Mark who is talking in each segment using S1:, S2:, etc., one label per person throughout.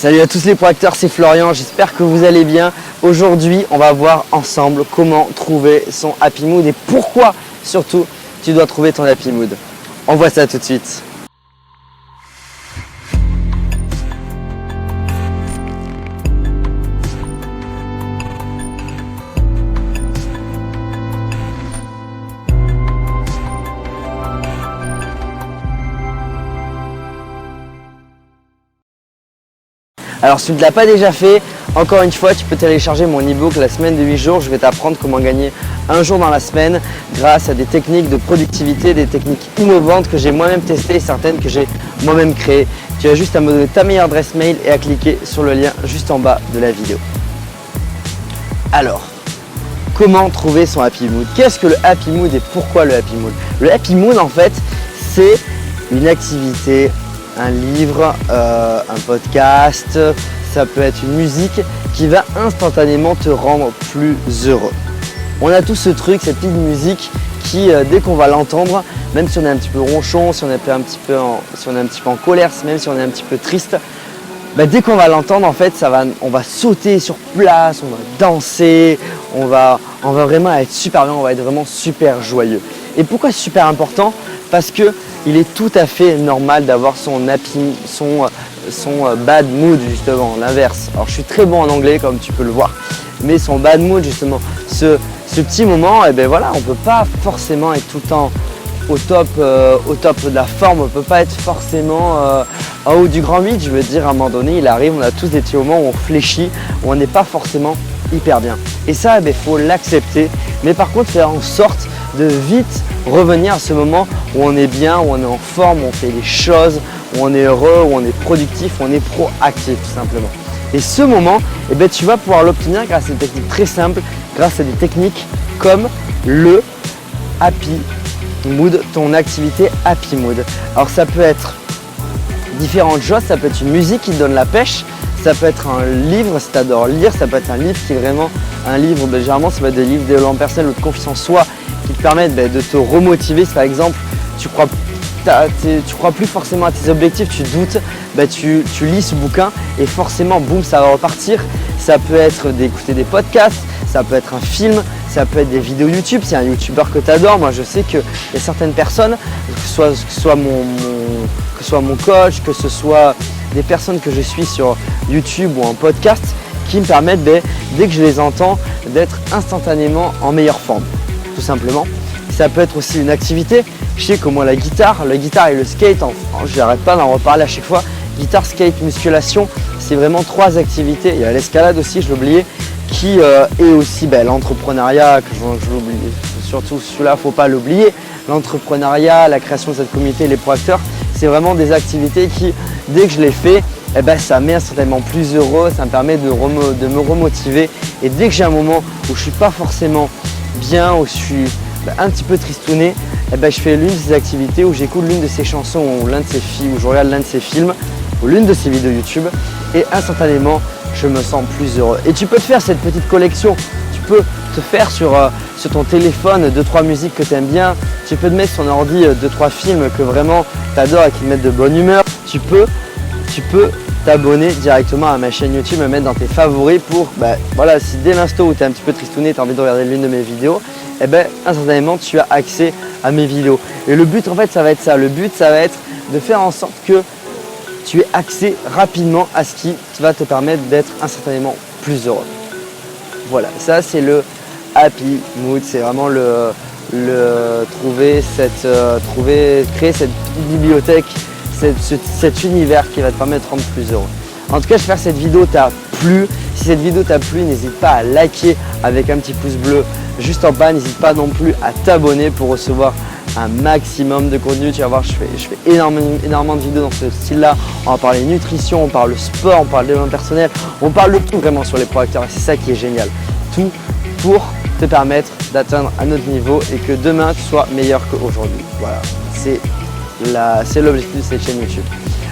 S1: Salut à tous les proacteurs, c'est Florian, j'espère que vous allez bien. Aujourd'hui, on va voir ensemble comment trouver son happy mood et pourquoi surtout tu dois trouver ton happy mood. On voit ça tout de suite. Alors si tu ne l'as pas déjà fait, encore une fois, tu peux télécharger mon e-book La semaine de 8 jours. Je vais t'apprendre comment gagner un jour dans la semaine grâce à des techniques de productivité, des techniques innovantes que j'ai moi-même testées et certaines que j'ai moi-même créées. Tu as juste à me donner ta meilleure adresse mail et à cliquer sur le lien juste en bas de la vidéo. Alors, comment trouver son happy mood? Qu'est-ce que le happy mood et pourquoi le happy mood? Le happy mood, en fait, c'est une activité, un livre, un podcast, ça peut être une musique qui va instantanément te rendre plus heureux. On a tous ce truc, cette petite musique qui, dès qu'on va l'entendre, même si on est un petit peu ronchon, si on est un petit peu en colère, même si on est un petit peu triste, dès qu'on va l'entendre, en fait, on va sauter sur place, on va danser, on va vraiment être super bien, on va être vraiment super joyeux. Et pourquoi c'est super important? Parce que il est tout à fait normal d'avoir son bad mood, justement, l'inverse. Alors je suis très bon en anglais comme tu peux le voir, mais son bad mood, justement, ce petit moment, on ne peut pas forcément être tout le temps au top de la forme, on ne peut pas être forcément en haut du grand 8. Je veux dire, à un moment donné, il arrive, on a tous des petits moments où on fléchit, où on n'est pas forcément hyper bien. Et ça, faut l'accepter, mais par contre faire en sorte de vite revenir à ce moment où on est bien, où on est en forme, où on fait les choses, où on est heureux, où on est productif, où on est proactif tout simplement. Et ce moment, tu vas pouvoir l'obtenir grâce à des techniques très simples, grâce à des techniques comme le happy mood, ton activité happy mood. Alors ça peut être différentes choses, ça peut être une musique qui te donne la pêche, ça peut être un livre si tu adores lire, ça peut être un livre qui est vraiment un livre, généralement ça va être des livres de développement personnel ou de confiance en soi qui te permettent de te remotiver. Si par exemple tu crois plus forcément à tes objectifs, tu doutes, tu lis ce bouquin et forcément boum, ça va repartir. Ça peut être d'écouter des podcasts, ça peut être un film, ça peut être des vidéos YouTube. Si y a un youtubeur que tu adores, moi je sais qu'il y a certaines personnes, que ce soit mon coach, que ce soit des personnes que je suis sur YouTube ou en podcast, qui me permettent, dès que je les entends, d'être instantanément en meilleure forme, tout simplement. Ça peut être aussi une activité. Je sais que moi la guitare et le skate, je n'arrête pas d'en reparler à chaque fois. Guitare, skate, musculation, c'est vraiment 3 activités. Il y a l'escalade aussi, je l'oubliais, qui est aussi l'entrepreneuriat, que je l'oublie. Surtout celui-là, il ne faut pas l'oublier. L'entrepreneuriat, la création de cette communauté, les proacteurs, c'est vraiment des activités qui, dès que je les fais, ça m'est instantanément plus heureux, ça me permet de me remotiver. Et dès que j'ai un moment où je ne suis pas forcément bien, où je suis un petit peu tristouné, je fais l'une de ces activités où j'écoute l'une de ces chansons ou où je regarde l'un de ces films ou l'une de ces vidéos YouTube et instantanément je me sens plus heureux. Et tu peux te faire cette petite collection, tu peux te faire sur ton téléphone 2-3 musiques que tu aimes bien, tu peux te mettre sur ton ordi 2-3 films que vraiment tu adores et qui te mettent de bonne humeur. Tu peux t'abonner directement à ma chaîne YouTube, me mettre dans tes favoris pour, si dès l'instant où tu es un petit peu tristouné, tu as envie de regarder l'une de mes vidéos, instantanément tu as accès à mes vidéos. Et le but en fait ça va être ça, le but ça va être de faire en sorte que tu aies accès rapidement à ce qui va te permettre d'être instantanément plus heureux. Voilà, ça c'est le happy mood, c'est vraiment créer cette bibliothèque, cet univers qui va te permettre de rendre plus heureux. En tout cas, j'espère que cette vidéo t'a plu. Si cette vidéo t'a plu, n'hésite pas à liker avec un petit pouce bleu juste en bas. N'hésite pas non plus à t'abonner pour recevoir un maximum de contenu. Tu vas voir, je fais énormément de vidéos dans ce style-là. On va parler nutrition, on parle sport, on parle développement personnel, on parle de tout vraiment sur les proacteurs et c'est ça qui est génial. Tout pour te permettre d'atteindre un autre niveau et que demain tu sois meilleur qu'aujourd'hui. Voilà, c'est l'objectif de cette chaîne YouTube.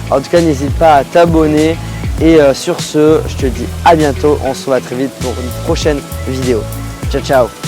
S1: En tout cas, n'hésite pas à t'abonner et sur ce, je te dis à bientôt. On se voit très vite pour une prochaine vidéo. Ciao, ciao!